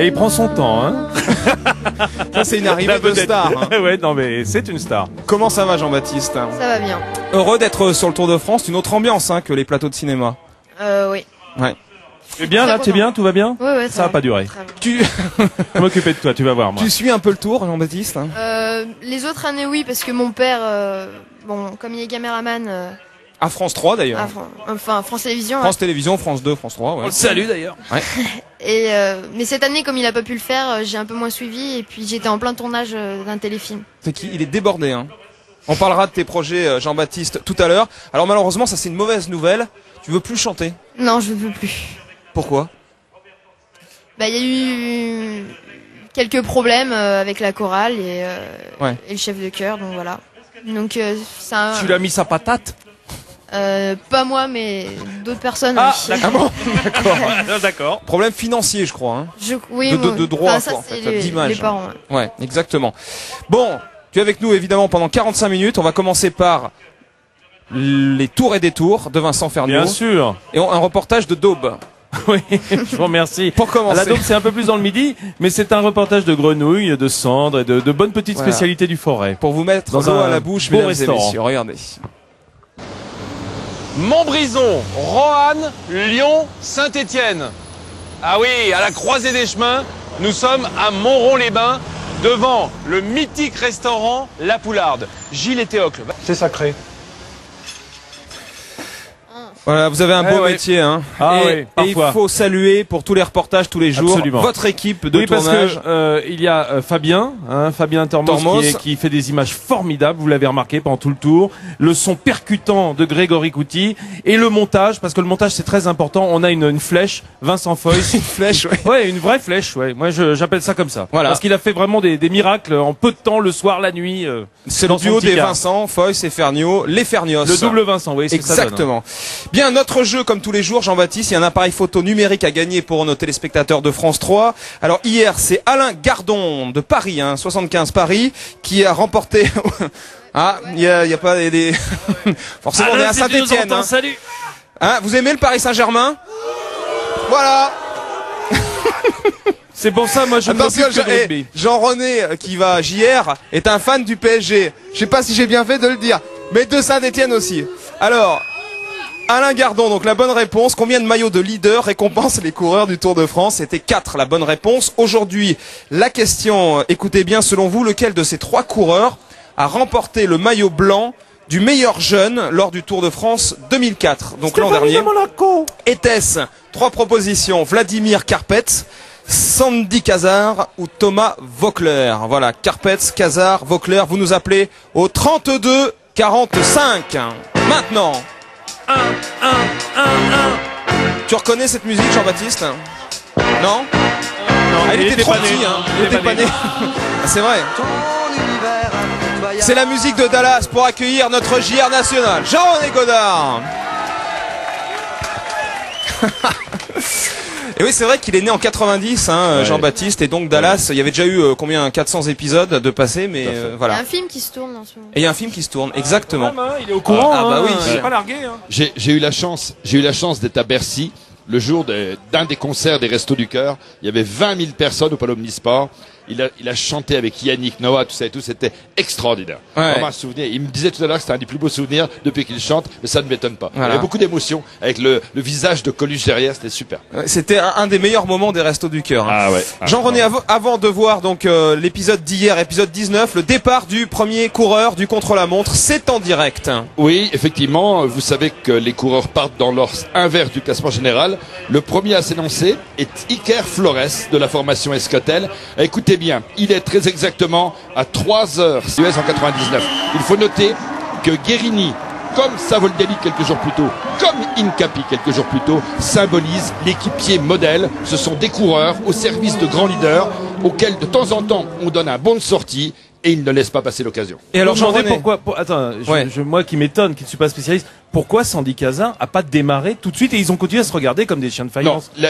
Et il prend son temps, hein. Ça, c'est une arrivée de star. Hein. Ouais, non, mais c'est une star. Comment ça va, Jean-Baptiste? Ça va bien. Heureux d'être sur le Tour de France, une autre ambiance hein, que les plateaux de cinéma. Oui. Ouais. Tu es bien là, t'es bien, tout va bien? Ouais, ça va pas durer. Tu Je vais m'occuper de toi, tu vas voir moi. tu suis un peu le Tour, Jean-Baptiste hein? Les autres années, oui, parce que mon père, bon, comme il est caméraman, À France 3 d'ailleurs. enfin France Télévisions. France Télévisions, France 2, France 3. Ouais. On le salue d'ailleurs. Ouais. Et mais cette année, comme il a pas pu le faire, j'ai un peu moins suivi. Et puis j'étais en plein tournage d'un téléfilm. C'est qui? Il est débordé. Hein. On parlera de tes projets, Jean-Baptiste, tout à l'heure. Alors malheureusement, ça c'est une mauvaise nouvelle. Tu veux plus chanter? Non, je veux plus. Pourquoi? Bah, il y a eu quelques problèmes avec la chorale et le chef de chœur, donc voilà. Donc ça. Tu l'as mis sa patate? Pas moi, mais d'autres personnes. Ah, oui. d'accord. D'accord. Problème financier, je crois. Hein. Oui, de droit, ça, quoi, en fait, c'est d'image. les parents. Ouais, exactement. Bon, tu es avec nous évidemment pendant 45 minutes. On va commencer par les tours et détours de Vincent Ferniaud. Bien sûr. Et un reportage de Daube. Oui, je vous remercie. Pour commencer. À la Daube, c'est un peu plus dans le midi, mais c'est un reportage de grenouilles, de cendres et de bonnes petites spécialités du forêt. Pour vous mettre Dans l'eau un à la bouche, beau mesdames et restaurant. messieurs. Regardez. Montbrison, Roanne, Lyon, Saint-Étienne. Ah oui, à la croisée des chemins, nous sommes à Montron-les-Bains, devant le mythique restaurant La Poularde. Gilles et Théocle. C'est sacré. Voilà, vous avez un beau métier, hein. Ah oui, et il parfois. faut saluer pour tous les reportages tous les jours Absolument. votre équipe de Oui, tournage. parce que il y a Fabien, Fabien Tormos, qui fait des images formidables, vous l'avez remarqué pendant tout le tour, le son percutant de Grégory Couty et le montage, parce que le montage c'est très important. On a une flèche, Vincent Foyce, Une flèche, ouais. ouais, une vraie flèche, ouais. Moi j'appelle ça comme ça, Voilà. parce qu'il a fait vraiment des miracles en peu de temps, le soir, la nuit. C'est le dans son duo petit des car. Vincent, Foyce et Ferniaud, les Fernios. Le double Vincent, oui, c'est que ça donne, hein. Exactement. Bien, notre jeu, comme tous les jours, Jean-Baptiste, il y a un appareil photo numérique à gagner pour nos téléspectateurs de France 3. Alors hier, c'est Alain Gardon de Paris, 75 Paris, qui a remporté... Ah, il y a pas des... Forcément, on est à Saint-Étienne. Hein. Salut. Hein, vous aimez le Paris Saint-Germain? Voilà. C'est pour ça, moi je Attention, m'occupe que de rugby. Jean-René, qui va à JR, est un fan du PSG. Je sais pas si j'ai bien fait de le dire, mais de Saint-Étienne aussi. Alors, Alain Gardon, donc la bonne réponse. Combien de maillots de leader récompensent les coureurs du Tour de France? C'était 4 la bonne réponse. Aujourd'hui, la question, écoutez bien, selon vous, lequel de ces 3 coureurs a remporté le maillot blanc du meilleur jeune lors du Tour de France 2004, donc l'an dernier? Était-ce 3 propositions? Vladimir Carpet, Sandy Cazard ou Thomas Voeckler? Voilà, Carpet, Cazard, Voeckler. Vous nous appelez au 32 45. Maintenant. 1. Tu reconnais cette musique, Jean-Baptiste? Non? Non, Elle était trop petite, hein. Il était pas né. Ah, c'est vrai. C'est la musique de Dallas pour accueillir notre JR national, Jean-René Godard. Et oui, c'est vrai qu'il est né en 90, Ouais. Jean-Baptiste, et donc Dallas, il y avait déjà eu combien 400 épisodes de passé, mais Il y a voilà. un film qui se tourne en ce moment. Et il y a un film qui se tourne, exactement. Quand même, hein, il est au courant. Ah, bah oui. Il est pas largué. Hein. J'ai eu la chance d'être à Bercy le jour d'un des concerts des Restos du Cœur. Il y avait 20 000 personnes au Palais Omnisport. Il a chanté avec Yannick Noah, tout ça et tout. C'était extraordinaire. Ouais. Vraiment un souvenir. Il me disait tout à l'heure que c'était un des plus beaux souvenirs depuis qu'il chante, mais ça ne m'étonne pas. Voilà. Il y avait beaucoup d'émotions avec le visage de Coluche derrière. C'était super. C'était un des meilleurs moments des Restos du Cœur. Ah ouais. Jean-René, avant de voir donc l'épisode d'hier, épisode 19, le départ du premier coureur du contre-la-montre, c'est en direct. Oui, effectivement, vous savez que les coureurs partent dans l'ordre inverse du classement général. Le premier à s'élancer est Iker Flores de la formation Escotel. Écoutez bien, il est très exactement à 3h US en 99. Il faut noter que Guérini, comme Savoldelli quelques jours plus tôt, comme Incapi quelques jours plus tôt, symbolise l'équipier modèle. Ce sont des coureurs au service de grands leaders auxquels de temps en temps on donne un bon de sortie et il ne laisse pas passer l'occasion. Et alors, Jean-René, pourquoi attends, moi qui m'étonne, qui ne suis pas spécialiste, pourquoi Sandy Cazin a pas démarré tout de suite et ils ont continué à se regarder comme des chiens de faïence? Non,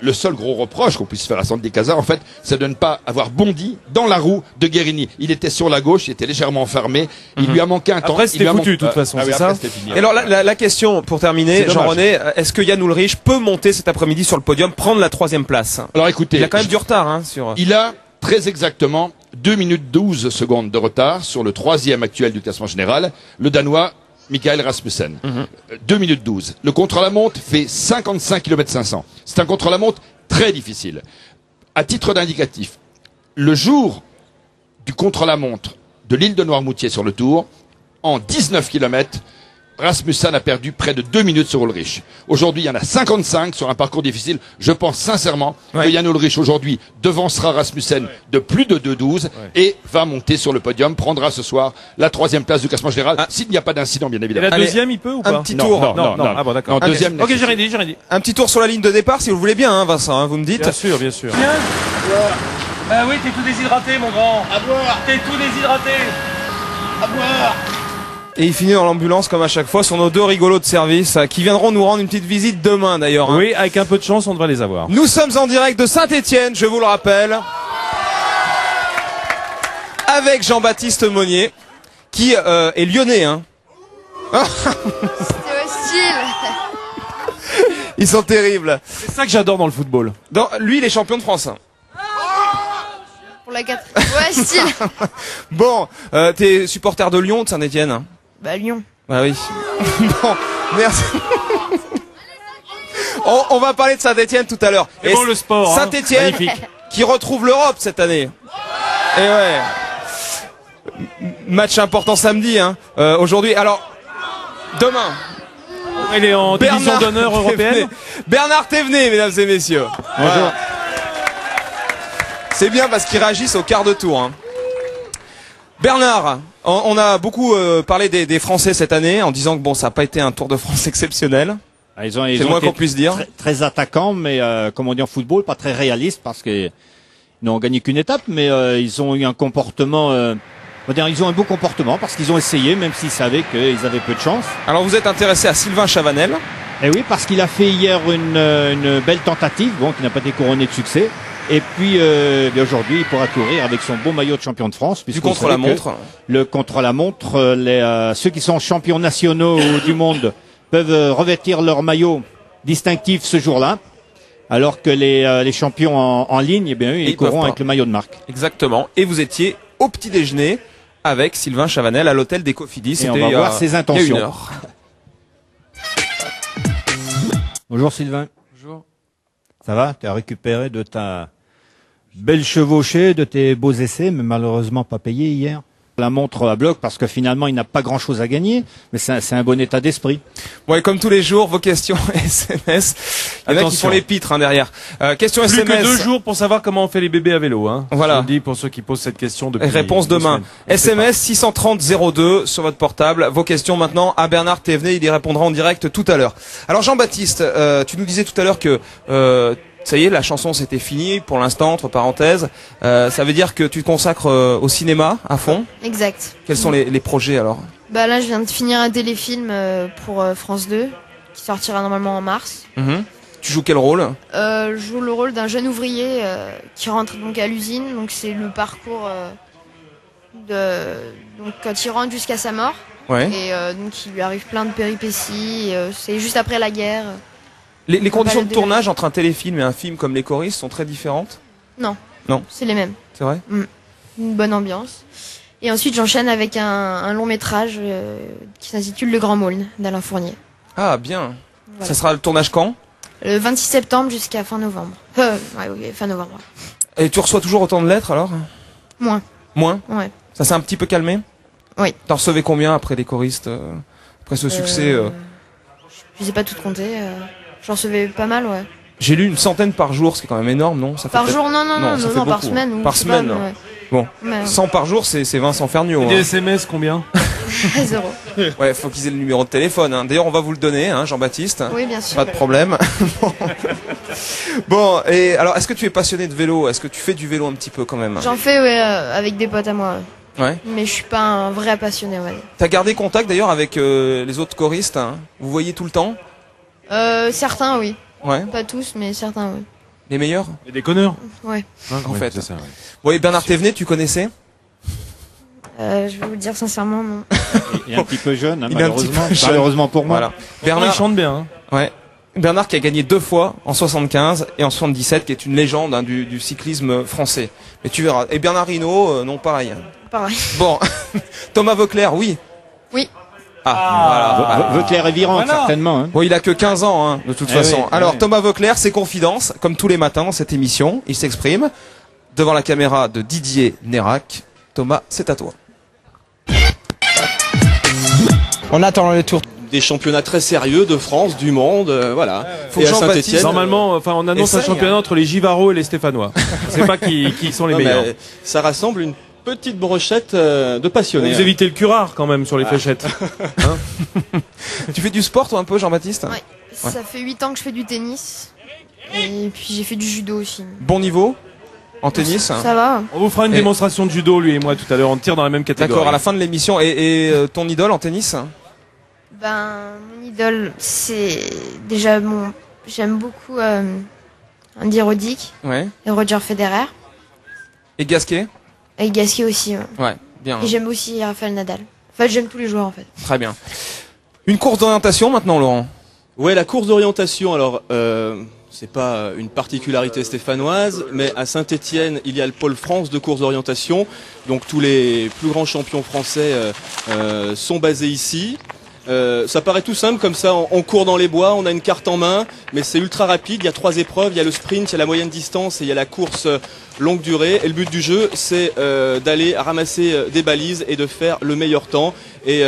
le seul gros reproche qu'on puisse faire à Sandy Cazin, en fait, c'est de ne pas avoir bondi dans la roue de Guérini. Il était sur la gauche, il était légèrement fermé, il lui a manqué un temps. Après, c'était foutu, de toute façon, c'est ça? Et alors, la question, pour terminer, Jean-René, est-ce que Jan Ullrich peut monter cet après-midi sur le podium, prendre la 3e place? Alors écoutez, il a quand même du retard, hein, sur... Il a très exactement 2 minutes 12 secondes de retard sur le 3e actuel du classement général, le Danois Michael Rasmussen. 2 minutes 12. Le contre-la-montre fait 55 km 500. C'est un contre-la-montre très difficile. À titre d'indicatif, le jour du contre-la-montre de l'île de Noirmoutier sur le Tour, en 19 km, Rasmussen a perdu près de 2 minutes sur Ullrich. Aujourd'hui, il y en a 55 sur un parcours difficile. Je pense sincèrement que Jan Ullrich aujourd'hui devancera Rasmussen de plus de 2,12 et va monter sur le podium, prendra ce soir la 3e place du classement général, s'il n'y a pas d'incident, bien évidemment. Et la deuxième, il peut ou pas? Un petit tour. Non. Ah bon, d'accord. Deuxième. Ok, j'ai rien dit. Un petit tour sur la ligne de départ, si vous le voulez bien, hein, Vincent, hein, vous me dites. Bien sûr, bien sûr. Bien. Bah oui, t'es tout déshydraté, mon grand. À boire. T'es tout déshydraté. À boire. Et il finit dans l'ambulance comme à chaque fois sur nos 2 rigolos de service qui viendront nous rendre une petite visite demain d'ailleurs. Hein. Oui, avec un peu de chance, on devrait les avoir. Nous sommes en direct de Saint-Étienne, je vous le rappelle, avec Jean-Baptiste Monnier, qui est lyonnais. Hein. C'est hostile. Ils sont terribles. C'est ça que j'adore dans le football. Lui, il est champion de France. Pour la 4. Ouais, style. Bon, t'es supporter de Lyon ou de Saint-Étienne? Hein? Bah, Lyon. Bah oui. Bon, merci. On va parler de Saint-Étienne tout à l'heure. Et bon, le sport. Saint-Étienne qui retrouve l'Europe cette année. Et ouais. Match important samedi. Hein. Aujourd'hui. Alors, demain. Elle est en division d'honneur européenne. Bernard Thévenet, mesdames et messieurs. Bonjour. Voilà. C'est bien parce qu'ils réagissent au quart de tour. Hein. Bernard, on a beaucoup parlé des Français cette année en disant que bon, ça n'a pas été un Tour de France exceptionnel. Ils ont c'est moins qu'on puisse dire. Très attaquants, mais comme on dit en football, pas très réalistes parce qu'ils n'ont gagné qu'une étape, mais ils ont eu un comportement. Ils ont un beau comportement parce qu'ils ont essayé, même s'ils savaient qu'ils avaient peu de chance. Alors vous êtes intéressé à Sylvain Chavanel? Eh oui, parce qu'il a fait hier une belle tentative, bon, qui n'a pas été couronnée de succès. Et puis aujourd'hui, il pourra courir avec son beau maillot de champion de France. Du contre-la-montre. Le contre-la-montre, ceux qui sont champions nationaux du monde peuvent revêtir leur maillot distinctif ce jour-là, alors que les champions en ligne, eh bien, ils courront avec le maillot de marque. Exactement. Et vous étiez au petit déjeuner avec Sylvain Chavanel à l'hôtel des Cofidis. Et on va voir ses intentions. Il y a 1 heure. Bonjour Sylvain. Bonjour. Ça va? Tu as récupéré de ta belle chevauchée, de tes beaux essais, mais malheureusement pas payé hier. La montre à bloc parce que finalement il n'a pas grand chose à gagner, mais c'est un bon état d'esprit. Ouais, comme tous les jours, vos questions SMS. Il y en a qui font les pitres hein, derrière. Question Plus SMS. que 2 jours pour savoir comment on fait les bébés à vélo. Hein. Voilà. Je le dis pour ceux qui posent cette question depuis. Réponse demain. SMS 630 02 sur votre portable. Vos questions maintenant à Bernard Thévenet. Il y répondra en direct tout à l'heure. Alors Jean-Baptiste, tu nous disais tout à l'heure que ça y est, la chanson c'était fini pour l'instant, entre parenthèses. Ça veut dire que tu te consacres au cinéma à fond? Exact. Quels sont les projets alors? Bah là, je viens de finir un téléfilm pour France 2 qui sortira normalement en mars. Tu joues quel rôle? Je joue le rôle d'un jeune ouvrier qui rentre donc à l'usine. Donc c'est le parcours donc quand il rentre jusqu'à sa mort. Ouais. Et donc il lui arrive plein de péripéties. C'est juste après la guerre. Les conditions de tournage entre un téléfilm et un film comme Les Choristes sont très différentes? Non. Non. C'est les mêmes. C'est vrai? Une bonne ambiance. Et ensuite j'enchaîne avec un long métrage qui s'intitule Le Grand Maulne d'Alain Fournier. Ah bien. Voilà. Ça sera le tournage quand? Le 26 septembre jusqu'à fin novembre. Fin novembre. Et tu reçois toujours autant de lettres alors? Moins. Moins? Ouais. Ça s'est un petit peu calmé? Oui. T'en recevais combien après Les Choristes après ce succès Je les ai pas toutes comptées. J'en recevais pas mal, ouais. J'ai lu 100 par jour, ce qui est quand même énorme, non? Ça fait Par jour, non, par semaine. Par semaine. Ouais. Bon, Mais... 100 par jour, c'est Vincent Ferniaud. Des SMS, combien? 13 euros. Ouais, faut qu'ils aient le numéro de téléphone. Hein. D'ailleurs, on va vous le donner, hein, Jean-Baptiste. Oui, bien sûr. Pas de problème. Bon, et alors, est-ce que tu es passionné de vélo? Est-ce que tu fais du vélo un petit peu quand même? J'en fais, ouais, avec des potes à moi. Ouais. Mais je suis pas un vrai passionné, ouais. T'as gardé contact d'ailleurs avec les autres choristes, hein? Vous voyez tout le temps? Certains, oui. Ouais. Pas tous, mais certains, oui. Les meilleurs? Et des conneurs. Ouais. En fait. C'est ça, ouais. Bon, et Bernard Thévenet, tu connaissais? Je vais vous dire sincèrement, non. Il est un petit peu jeune, hein, Il est un petit malheureusement. peu jeune. Malheureusement pour moi. Voilà. Bernard, il chante bien. Hein. Ouais. Bernard qui a gagné 2 fois en 75 et en 77, qui est une légende hein, du cyclisme français. Mais tu verras. Et Bernard Hinault, non pareil. Pareil. Bon, Thomas Voeckler, oui. Oui. Voilà. Voeckler est virant, Voilà. certainement. Hein. Bon, il a que 15 ans, hein, de toute façon. Oui, Alors, oui. Thomas Voeckler, ses confidences, comme tous les matins dans cette émission, il s'exprime devant la caméra de Didier Nérac. Thomas, c'est à toi. On attend le tour des championnats très sérieux de France, du monde, voilà. Faut Et que à Jean-Baptiste- Saint-Étienne, Normalement, enfin, on annonce un Essaye, championnat entre les Givarots et les Stéphanois. On sait pas qui sont les meilleurs. ça rassemble une petite brochette de passionnés. Vous évitez le curare quand même sur les fléchettes. Tu fais du sport, toi, un peu, Jean-Baptiste? Ouais. Ça fait 8 ans que je fais du tennis. Et puis j'ai fait du judo aussi. Bon niveau en tennis? Ça va. On vous fera une Et- démonstration de judo, lui et moi, tout à l'heure. On tire dans la même catégorie. D'accord, à la fin de l'émission. Et ton idole en tennis? Ben, mon idole, c'est déjà mon. J'aime beaucoup Andy Roddick Ouais. et Roger Federer. Et Gasquet? Et Gasquet aussi. Ouais. Ouais, bien. Et j'aime aussi Rafael Nadal. Enfin, j'aime tous les joueurs en fait. Très bien. Une course d'orientation maintenant, Laurent. Ouais, la course d'orientation, alors, c'est pas une particularité stéphanoise, mais à Saint-Étienne, il y a le pôle France de course d'orientation. Donc tous les plus grands champions français sont basés ici. Ça paraît tout simple comme ça, on court dans les bois, on a une carte en main, mais c'est ultra rapide, il y a 3 épreuves, il y a le sprint, il y a la moyenne distance et il y a la course longue durée. Et le but du jeu, c'est d'aller ramasser des balises et de faire le meilleur temps. Et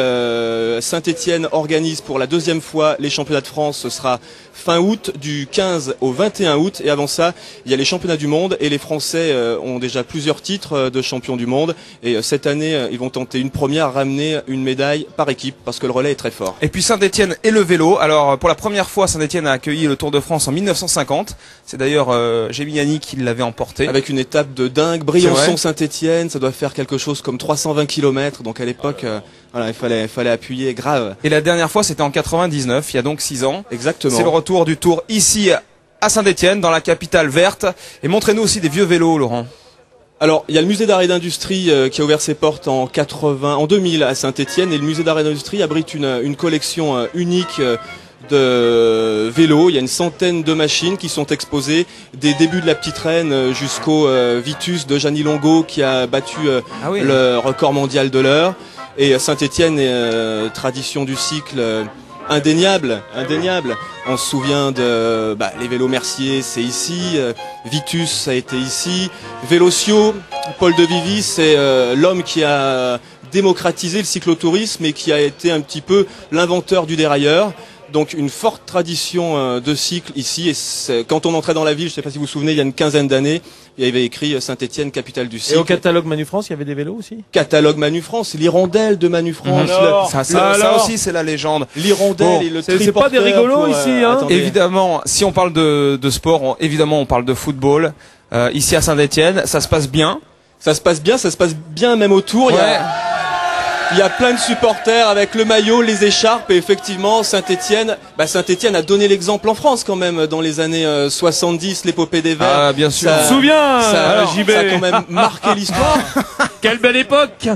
Saint-Étienne organise pour la 2e fois les championnats de France, ce sera fin août, du 15 au 21 août. Et avant ça, il y a les championnats du monde et les Français ont déjà plusieurs titres de champions du monde. Et cette année, ils vont tenter une première à ramener une médaille par équipe parce que le relais est très fort. Et puis Saint-Étienne et le vélo. Alors pour la première fois, Saint-Étienne a accueilli le Tour de France en 1950. C'est d'ailleurs Gémiani qui l'avait emporté. Avec une étape de dingue, Briançon-Saint-Étienne, ça doit faire quelque chose comme 320 km. Donc à l'époque, voilà, il fallait appuyer grave. Et la dernière fois, c'était en 99, il y a donc 6 ans. Exactement. C'est le retour du Tour ici à Saint-Étienne, dans la capitale verte. Et montrez-nous aussi des vieux vélos, Laurent. Alors, il y a le musée d'art et d'industrie qui a ouvert ses portes en 2000 à Saint-Étienne, et le musée d'art et d'industrie abrite une collection unique de vélos. Il y a une centaine de machines qui sont exposées, des débuts de la petite reine jusqu'au Vitus de Gianni Longo qui a battu le record mondial de l'heure. Et Saint-Étienne est tradition du cycle indéniable. On se souvient de les vélos Mercier, c'est ici. Vitus, ça a été ici. Vélocio, Paul de Vivis, c'est l'homme qui a démocratisé le cyclotourisme et qui a été un petit peu l'inventeur du dérailleur. Donc une forte tradition de cycle ici. Et quand on entrait dans la ville, je ne sais pas si vous vous souvenez, il y a une quinzaine d'années, il y avait écrit Saint-Étienne, capitale du cycle. Et au catalogue Manu France, il y avait des vélos aussi? Catalogue Manu France, l'hirondelle de Manu France. Ça aussi, c'est la légende. L'hirondelle et le c'est pas des rigolos ici, hein? Évidemment, si on parle de sport, évidemment, on parle de football. Ici à Saint-Étienne, ça se passe bien. Ça se passe bien même autour. Ouais. Il y a plein de supporters avec le maillot, les écharpes, et effectivement Saint-Étienne a donné l'exemple en France quand même dans les années 70, l'épopée des Verts. Ah, bien sûr. Je me souviens, JB. Ça a quand même marqué l'histoire. Quelle belle époque!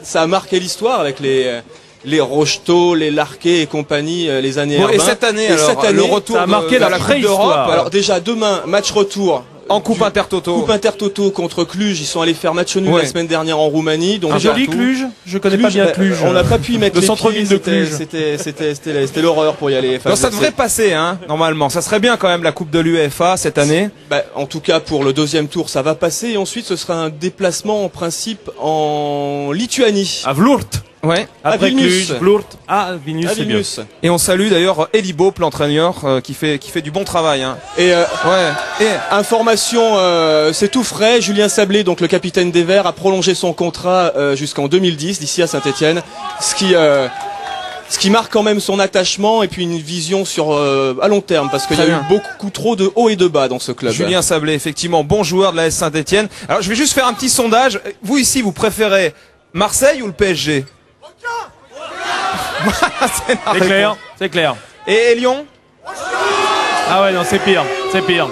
Ça a marqué l'histoire avec les Rocheteau, les Larquet et compagnie, les années 20. Et cette année, le retour ça a marqué la Coupe d'Europe. Alors déjà demain, match retour. En Coupe Intertoto. Coupe Intertoto contre Cluj. Ils sont allés faire match nul la semaine dernière en Roumanie. Donc un joli Cluj. Je connais pas bien Cluj. On n'a pas pu y mettre le les centre-ville de pieds, Cluj. C'était l'horreur pour y aller. Non, ça devrait passer, hein, normalement. Ça serait bien quand même la Coupe de l'UEFA cette année. En tout cas, pour le 2e tour, ça va passer. Et ensuite, ce sera un déplacement en principe en Lituanie. À Vlourt. Ouais. Après Vilnius. Cluj, Blurt. Ah, Vilnius, c'est mieux. Et on salue d'ailleurs Eli Bope, l'entraîneur, qui fait du bon travail. Hein. Et ouais. Et information, c'est tout frais. Julien Sablé, donc le capitaine des Verts, a prolongé son contrat jusqu'en 2010, d'ici à Saint-Étienne, ce qui marque quand même son attachement et puis une vision sur à long terme, parce qu'il y a eu beaucoup trop de hauts et de bas dans ce club. Julien Sablé, effectivement, bon joueur de la S Saint-Étienne. Alors je vais juste faire un petit sondage. Vous ici, vous préférez Marseille ou le PSG? C'est clair, c'est clair. Et Lyon? Ah ouais, non, c'est pire, c'est pire.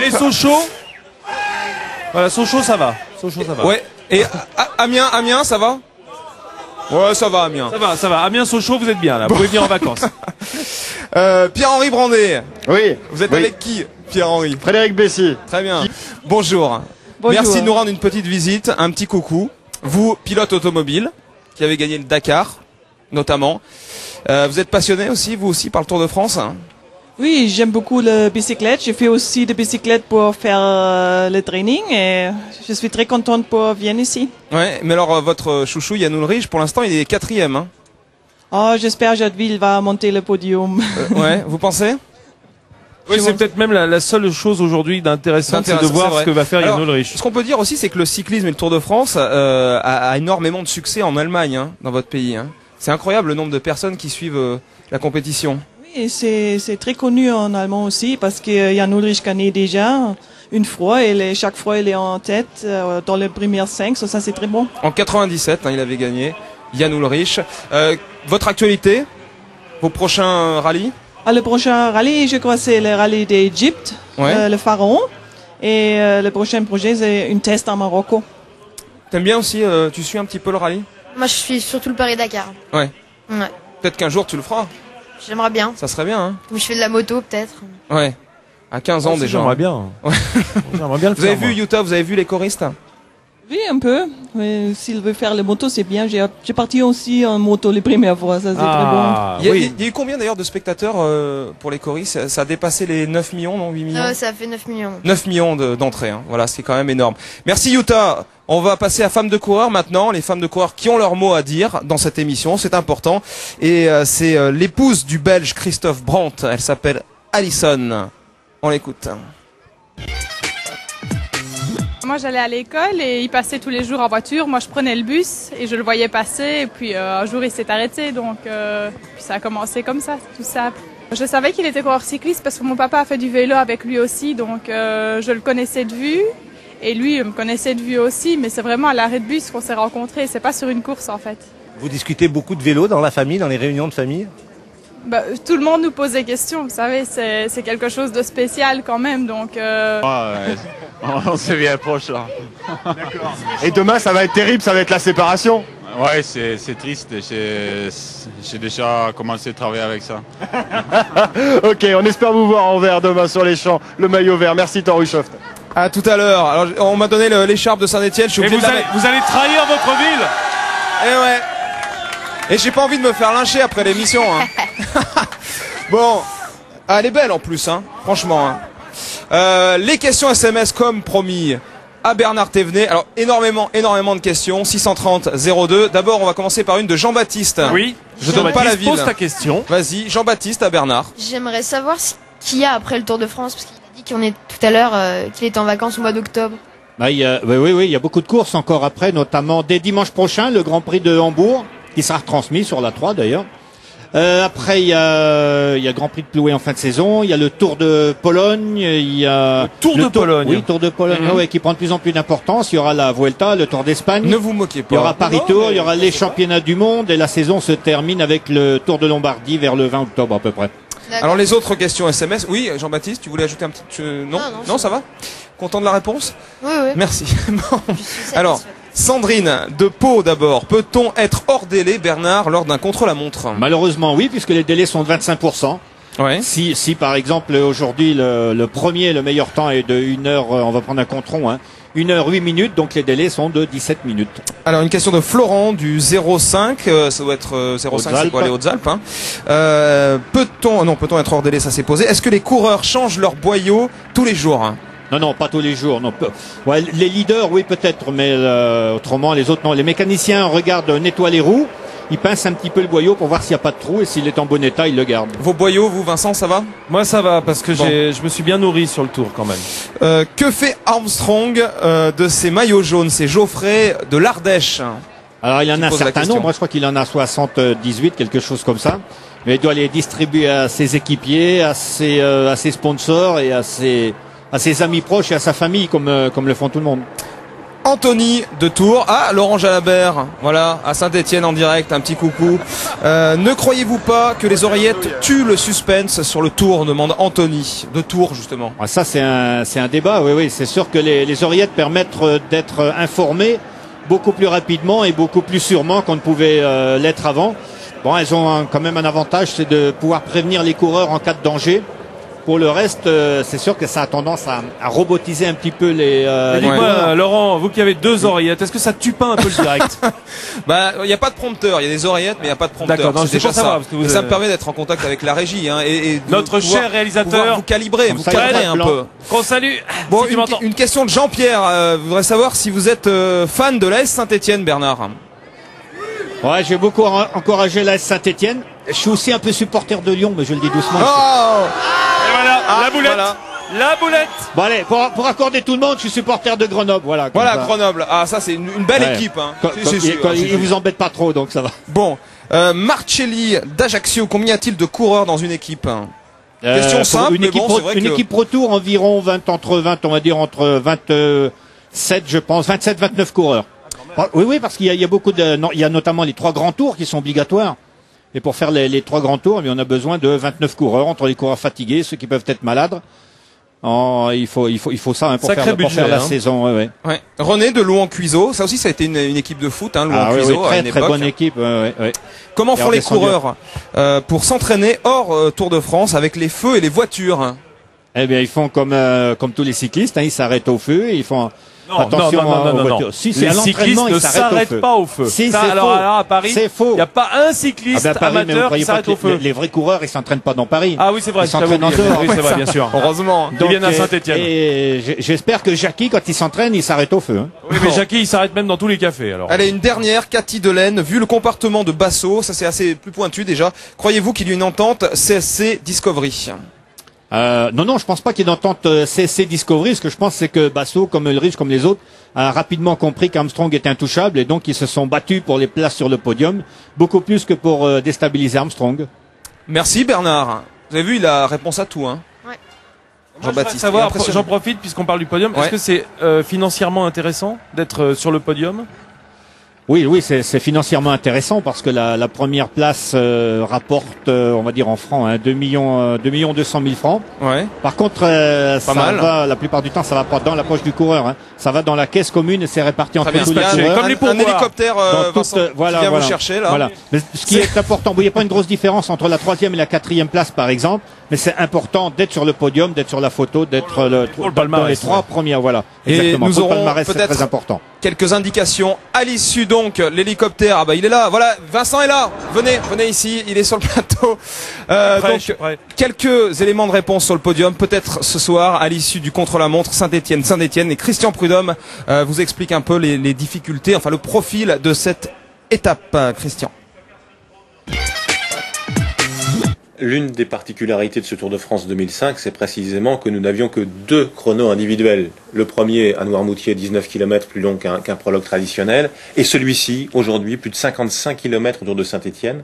Et Sochaux? Voilà, Sochaux, ça va. Sochaux, ça va. Ouais. Et Amiens, ça va? Ouais, ça va, Amiens. Ça va. Amiens, Sochaux, vous êtes bien, là. Vous pouvez venir en vacances. Pierre-Henri Brandet. Oui. Vous êtes avec qui, Pierre-Henri? Frédéric Bessy. Très bien. Bonjour. Merci de nous rendre une petite visite, un petit coucou. Vous, pilote automobile, qui avez gagné le Dakar, notamment. Vous êtes passionné aussi, vous aussi, par le Tour de France? Oui, j'aime beaucoup la bicyclette. Je fais aussi de bicyclette pour faire le training et je suis très contente pour venir ici. Ouais, mais alors votre chouchou Jan Ullrich, pour l'instant, il est 4e. Hein. Oh, j'espère que Jadville va monter le podium. Ouais, vous pensez? Oui, c'est peut-être même la seule chose aujourd'hui d'intéressant, c'est de voir ce que va faire Jan Ullrich. Ce qu'on peut dire aussi, c'est que le cyclisme et le Tour de France a énormément de succès en Allemagne, hein, dans votre pays. Hein. C'est incroyable le nombre de personnes qui suivent la compétition. Oui, c'est très connu en allemand aussi parce que Jan Ullrich gagnait déjà une fois et chaque fois il est en tête dans les premières 5, ça c'est très bon. En 97, hein, il avait gagné, Jan Ullrich. Votre actualité, vos prochains rallyes? Le prochain rallye, je crois, c'est le rallye d'Égypte, le Pharaon. Et le prochain projet, c'est une test en Maroc. T'aimes bien aussi, tu suis un petit peu le rallye? Moi, je suis surtout le Paris-Dakar. Ouais. Ouais. Peut-être qu'un jour tu le feras. J'aimerais bien. Ça serait bien, hein? Comme je fais de la moto, peut-être. Ouais. À 15 ans déjà. J'aimerais bien. Ouais. J'aimerais bien le vous faire. Avez vu Utah, vous avez vu les choristes? Oui, un peu. S'il veut faire les motos, c'est bien. J'ai parti aussi en moto les premières fois, ça c'est très bon. Il y a eu combien d'ailleurs de spectateurs pour les choristes? Ça a dépassé les 9 millions, non? 8 millions? Ça a fait 9 millions. 9 millions d'entrées, hein. Voilà, c'est quand même énorme. Merci Utah. On va passer à femmes de coureurs maintenant, les femmes de coureurs qui ont leur mot à dire dans cette émission, c'est important. Et c'est l'épouse du Belge Christophe Brandt, elle s'appelle Alison. On l'écoute. Moi, j'allais à l'école et il passait tous les jours en voiture. Moi, je prenais le bus et je le voyais passer. Et puis, un jour, il s'est arrêté. Donc, puis ça a commencé comme ça, tout simple. Je savais qu'il était coureur cycliste parce que mon papa a fait du vélo avec lui aussi. Donc, je le connaissais de vue. Et lui, il me connaissait de vue aussi. Mais c'est vraiment à l'arrêt de bus qu'on s'est rencontrés. C'est pas sur une course, en fait. Vous discutez beaucoup de vélo dans la famille, dans les réunions de famille? Bah, tout le monde nous pose des questions, vous savez, c'est quelque chose de spécial quand même, donc... on se vient proche là. D'accord. Et demain, ça va être terrible, ça va être la séparation. Ouais, c'est triste, j'ai déjà commencé à travailler avec ça. Ok, on espère vous voir en vert demain sur les champs, le maillot vert. Merci Toruchoft. À tout à l'heure. Alors, on m'a donné l'écharpe de Saint-Étienne. Et vous allez trahir votre ville. Eh ouais. Et j'ai pas envie de me faire lyncher après l'émission. Hein. Bon, elle est belle en plus, hein. Franchement. Hein. Les questions SMS comme promis à Bernard Thévenet. Alors énormément de questions. 630-02. D'abord, on va commencer par une de Jean-Baptiste. Oui. Je donne pas la ville. Pose ta question. Vas-y, Jean-Baptiste à Bernard. J'aimerais savoir ce qu'il y a après le Tour de France, parce qu'il a dit qu'on est tout à l'heure qu'il est en vacances au mois d'octobre. Oui, il y a beaucoup de courses encore après, notamment dès dimanche prochain, le Grand Prix de Hambourg, qui sera retransmis sur la 3 d'ailleurs. Après, il y a le Grand Prix de Plouay en fin de saison, il y a le Tour de Pologne, il y a... Tour de Pologne. Oui, Tour de Pologne, ouais, qui prend de plus en plus d'importance. Il y aura la Vuelta, le Tour d'Espagne. Ne vous moquez pas. Il y aura Paris-Tour, il y aura les championnats du monde et la saison se termine avec le Tour de Lombardie vers le 20 octobre à peu près. Alors les autres questions SMS, oui, Jean-Baptiste, tu voulais ajouter un petit... Non, ça va? Content de la réponse? Oui. Merci. Bon. Alors, Sandrine de Pau d'abord. Peut-on être hors délai, Bernard, lors d'un contre-la-montre? Malheureusement oui, puisque les délais sont de 25%. Ouais. Si par exemple aujourd'hui le meilleur temps est de 1 heure, on va prendre un compte-rond, hein, 1 heure 8 minutes, donc les délais sont de 17 minutes. Alors une question de Florent du 05, ça doit être 05, c'est quoi les Hautes-Alpes, hein. Peut-on être hors délai, ça s'est posé. Est-ce que les coureurs changent leur boyau tous les jours, hein? Non, pas tous les jours. Non. Ouais, les leaders, oui, peut-être, mais autrement, les autres, non. Les mécaniciens regardent, nettoient les roues, ils pincent un petit peu le boyau pour voir s'il n'y a pas de trou, et s'il est en bon état, ils le gardent. Vos boyaux, vous, Vincent, ça va? Moi, ça va, parce que je me suis bien nourri sur le tour, quand même. Que fait Armstrong de ces maillots jaunes? C'est Geoffrey de l'Ardèche. Alors, il y en a un certain nombre. Moi, je crois qu'il en a 78, quelque chose comme ça. Mais il doit les distribuer à ses équipiers, à ses sponsors et à ses amis proches et à sa famille, comme le font tout le monde. Anthony de Tours. Ah, Laurent Jalabert, voilà, à Saint-Etienne en direct, un petit coucou. Ne croyez-vous pas que les oreillettes tuent le suspense sur le Tour, demande Anthony de Tours, justement. Ah, ça, c'est un débat, oui. C'est sûr que les oreillettes permettent d'être informés beaucoup plus rapidement et beaucoup plus sûrement qu'on ne pouvait l'être avant. Bon, elles ont quand même un avantage, c'est de pouvoir prévenir les coureurs en cas de danger. Pour le reste, c'est sûr que ça a tendance à robotiser un petit peu les Dites-moi, Laurent, vous qui avez 2 oreillettes, est-ce que ça tue pas un peu le direct? Bah, il n'y a pas de prompteur. Il y a des oreillettes, mais il n'y a pas de prompteur. D'accord, c'est déjà ça. Ça me permet d'être en contact avec la régie, hein, et notre cher réalisateur, vous calibrer, vous cadrer un peu. Qu'on salue. Bon, si une question de Jean-Pierre. Je voudrais savoir si vous êtes fan de l'AS Saint-Etienne, Bernard. Ouais, j'ai beaucoup encouragé l'AS Saint-Etienne. Je suis aussi un peu supporter de Lyon, mais je le dis doucement. Oh, et voilà, la boulette. Voilà. La boulette. Bon allez, pour accorder tout le monde, je suis supporter de Grenoble. Voilà, Grenoble. Ah, ça c'est une belle équipe. Hein. Il vous embête pas trop, donc ça va. Bon, Marcelli d'Ajaccio, combien y a-t-il de coureurs dans une équipe? Question simple, une équipe Pro Tour, environ entre 27, je pense, 27-29 coureurs. Oui, parce qu'il y a beaucoup il y a notamment les 3 grands tours qui sont obligatoires. Et pour faire les 3 grands tours, on a besoin de 29 coureurs, entre les coureurs fatigués, ceux qui peuvent être malades. Il faut ça, hein, pour faire la saison. Ouais. René de Louan-Cuiseau, ça aussi, ça a été une équipe de foot, hein, Louan-Cuiseau, à une époque. Très bonne équipe. Comment font les coureurs pour s'entraîner hors Tour de France avec les feux et les voitures? Eh bien, ils font comme tous les cyclistes, hein, ils s'arrêtent au feu et ils font. Attention non. Si, les cyclistes ne s'arrêtent pas au feu. Si, alors à Paris, il n'y a pas un cycliste amateur qui s'arrête au feu. Les vrais coureurs, ils s'entraînent pas dans Paris. Ah oui, c'est vrai. Ils s'entraînent en dehors. Oui, c'est vrai, bien sûr. Heureusement. Ils viennent à Saint-Etienne. Et j'espère que Jackie, quand il s'entraîne, il s'arrête au feu. Hein. Oui, mais Jackie, il s'arrête même dans tous les cafés. Alors. Allez, une dernière, Cathy Delaine. Vu le comportement de Basso, ça c'est assez plus pointu déjà. Croyez-vous qu'il y ait une entente CSC Discovery? Non, je pense pas qu'il y ait d'entente CSC Discovery. Ce que je pense, c'est que Basso, comme Ulrich, comme les autres, a rapidement compris qu'Armstrong est intouchable et donc ils se sont battus pour les places sur le podium, beaucoup plus que pour déstabiliser Armstrong. Merci Bernard. Vous avez vu, il a réponse à tout, hein. Ouais. Jean-Baptiste. J'en profite puisqu'on parle du podium. Est-ce que c'est financièrement intéressant d'être sur le podium? Oui, c'est financièrement intéressant parce que la première place rapporte, on va dire en francs, 2 millions 200 000 francs. Ouais. Par contre, la plupart du temps, ça va pas dans la poche du coureur. Hein. Ça va dans la caisse commune et c'est réparti entre tous les coureurs. Comme les pourboires. Un hélicoptère Vincent, qui vient vous chercher là. Voilà. Mais ce qui est important, il n'y a pas une grosse différence entre la 3e et la 4e place par exemple, mais c'est important d'être sur le podium, d'être sur la photo, d'être dans les 3 premières. Voilà. Exactement. Et nous aurons palmarès, c'est très important. Quelques indications à l'issue donc l'hélicoptère, il est là, voilà, Vincent est là, venez ici, il est sur le plateau. Quelques éléments de réponse sur le podium, peut-être ce soir à l'issue du contre-la-montre Saint-Etienne et Christian Prudhomme vous explique un peu les difficultés, enfin le profil de cette étape, Christian. L'une des particularités de ce Tour de France 2005, c'est précisément que nous n'avions que 2 chronos individuels. Le premier à Noirmoutier, 19 km plus long qu'un prologue traditionnel, et celui-ci, aujourd'hui, plus de 55 km autour de Saint-Etienne.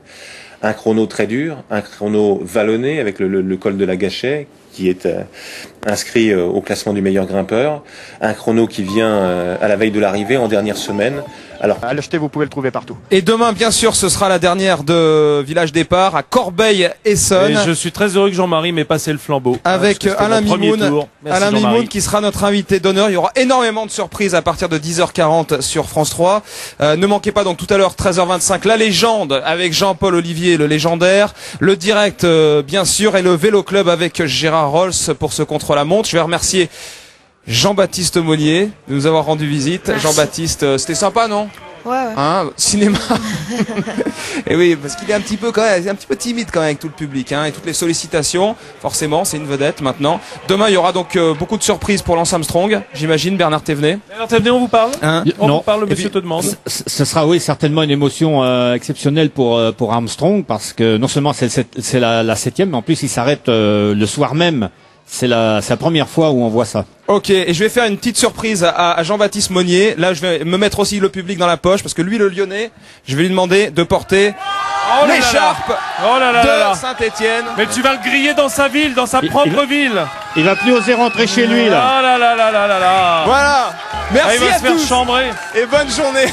Un chrono très dur, un chrono vallonné avec le col de la Gâchette, qui est inscrit au classement du meilleur grimpeur. Un chrono qui vient à la veille de l'arrivée, en dernière semaine. Alors, à l'acheter, vous pouvez le trouver partout. Et demain, bien sûr, ce sera la dernière de Village Départ à Corbeil-Essonnes. Et je suis très heureux que Jean-Marie m'ait passé le flambeau. Avec Alain Mimoun qui sera notre invité d'honneur. Il y aura énormément de surprises à partir de 10h40 sur France 3. Ne manquez pas donc tout à l'heure, 13h25, la légende avec Jean-Paul Olivier, le légendaire. Le direct, bien sûr, et le Vélo Club avec Gérard Rolls pour ce contre-la-montre. Je vais remercier Jean-Baptiste Monnier de nous avoir rendu visite. Jean-Baptiste, c'était sympa, non? Ouais, ouais. Hein, cinéma. Et oui, parce qu'il est un petit peu quand même, un petit peu timide quand même avec tout le public, hein, et toutes les sollicitations. Forcément, c'est une vedette maintenant. Demain, il y aura donc beaucoup de surprises pour Lance Armstrong, j'imagine. Bernard Thévenet. Bernard Thévenet, on vous parle hein? On vous parle, le monsieur te demande. Ce sera oui certainement une émotion exceptionnelle pour Armstrong, parce que non seulement c'est la 7e, mais en plus il s'arrête le soir même. C'est la première fois où on voit ça. Ok, et je vais faire une petite surprise à Jean-Baptiste Monnier. Là, je vais me mettre aussi le public dans la poche, parce que lui, le Lyonnais, je vais lui demander de porter l'écharpe de Saint-Étienne. Mais tu vas le griller dans sa ville, dans sa propre ville. Il va plus oser rentrer chez lui, là. Oh là là là là là là. Voilà. Merci il va à se faire tous. chambrer. Et bonne journée.